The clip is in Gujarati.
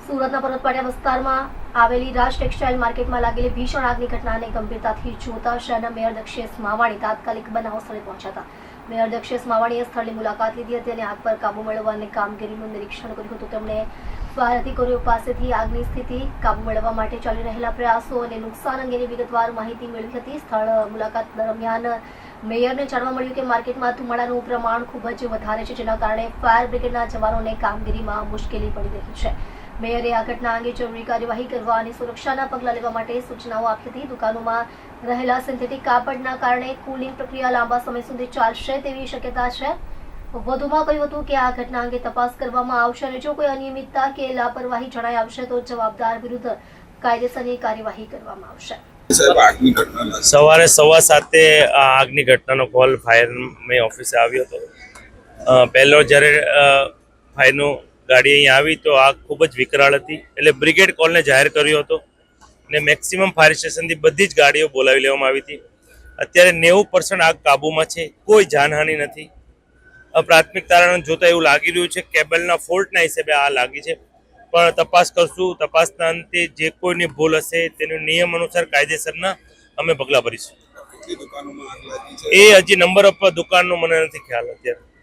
સુરતના પર્વતપાટિયા વિસ્તારમાં આવેલી રાજ ટેક્સટાઇલ માર્કેટમાં લાગેલી ભીષણ આગની ઘટનાને ગંભીરતાથી જોતા શહેરના મેયર દક્ષેશ માવાણી તાત્કાલિક બનાવ સ્થળે પહોંચ્યા હતા। મેયર દક્ષેશ માવાણીએ સ્થળની મુલાકાત લીધી હતી અને આગ પર કાબુ મેળવવાની કામગીરીનું નિરીક્ષણ કર્યું હતું। તેમણે ફાયર અધિકારીઓ પાસેથી આગની સ્થિતિ, કાબુ મેળવવા માટે ચાલી રહેલા પ્રયાસો અને નુકસાન અંગેની વિગતવાર માહિતી મેળવી હતી। સ્થળ મુલાકાત દરમિયાન મેયરને જાણવા મળ્યું કે માર્કેટમાં ધુમાડાનું પ્રમાણ ખૂબ જ વધારે છે, જેના કારણે ફાયર બ્રિગેડના જવાનોને કામગીરીમાં મુશ્કેલી પડી રહી છે। મેયરે આ ઘટના અંગે જરૂરી કાર્યવાહી કરવા અને સુરક્ષાના પગલાં લેવા માટે સૂચનાઓ આપી હતી। દુકાનોમાં રહેલા સિન્થેટિક કાપડના કારણે કુલિંગ પ્રક્રિયા લાંબા સમય સુધી ચાલશે તેવી શક્યતા છે। વધુમાં કહ્યું હતું કે આ ઘટના અંગે તપાસ કરવામાં આવશે અને જો કોઈ અનિયમિતતા કે લાપરવાહી જણાઈ આવશે તો જવાબદાર વિરુદ્ધ કાયદેસરની કાર્યવાહી કરવામાં આવશે। સવારે 7:15 આ આગની ઘટનાનો કોલ ફાયરની ઓફિસે આવ્યો હતો। પહેલો જ્યારે ફાયરનું ગાડી અહીં આવી તો આગ ખૂબ જ વિકરાળ હતી, એટલે બ્રિગેડ કોલને જાહેર કર્યો હતો અને મેક્સિમમ ફાયર સ્ટેશનથી બધી જ ગાડીઓ બોલાવી લેવામાં આવી હતી। અત્યારે 90% આગ કાબૂમાં છે, કોઈ જાનહાનિ નથી। પ્રાથમિક તારણ જોતા એવું લાગી રહ્યું છે કેબલના ફોલ્ટના હિસાબે આ લાગી છે, પણ તપાસ કરશું। તપાસના અંતે જે કોઈની ભૂલ હશે તેનું નિયમ અનુસાર કાયદેસરના અમે પગલાં ભરીશું। એ હજી નંબર ઓફ દુકાનનો મને નથી ખ્યાલ અત્યારે।